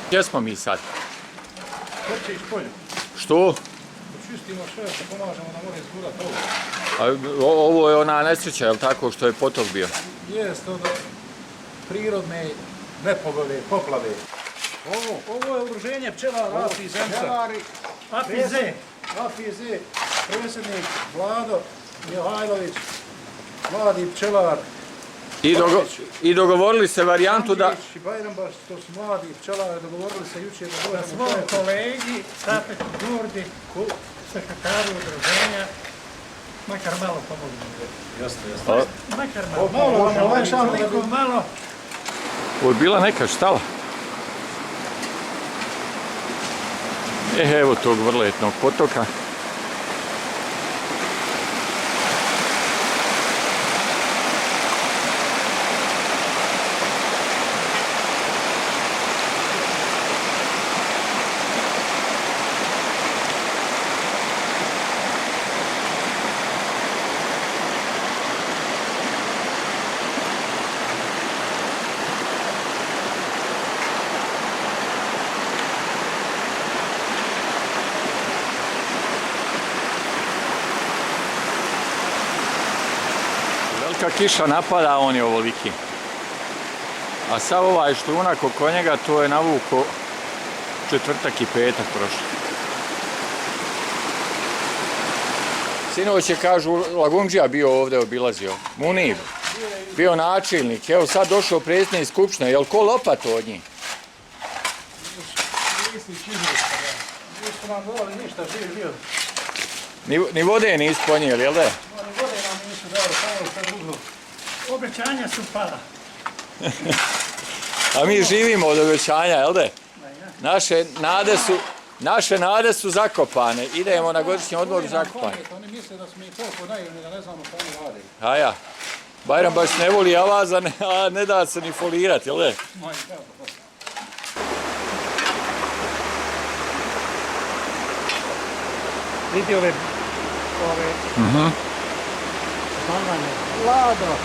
Gdje smo mi sad? Hoće iz polju. Što? Čistimo sve, se pomažemo da može izgurati ovo. Ovo je ona nesreća, je li tako, što je potok bio? Jest od prirodne nepogode, poplave. Ovo je udruženje pčelara AFIZ-a. AFIZ, predsjednik Vlado Mihajlović, mladi pčelar. I dogovorili se varijantu da... Andrić i Bajrambaš, to su mladi pčelari, dogovorili se jučer da Da dođemo svom kolegi, Tapetu Đurdi, sekretaru udruženja, makar malo pomoći. Jasno. Makar malo. Malo vam olakšamo da bi... Toliko malo. Ovo je bila neka štala. Evo tog vrletnog potoka. Velika kiša napada, on je ovoliki. A sav ovaj štrunak oko njega, to je navuko četvrtak i petak prošli. Sinoć je, kažu, Lagundžija bio ovdje obilazio. Munir. Bio načelnik. Evo sad došao predsjednik skupštine. Jel ko lopat od njih? Nisu nam dali ništa, živ bio. Ni vode nisu ponijeli, jel da je? Oni vode nam nisu dali, samo sad uzlo. Obećanja su pala. A mi živimo od obećanja, jel da je? Naše nade su zakopane. Idemo na godišnji odmor zakopane. Oni misle da smo mi toliko naivni da ne znamo što oni rade. A ja. Bajram baš ne voli avaza, a ne da se ni folirati, jel da je? Vidi ove banane. Lado.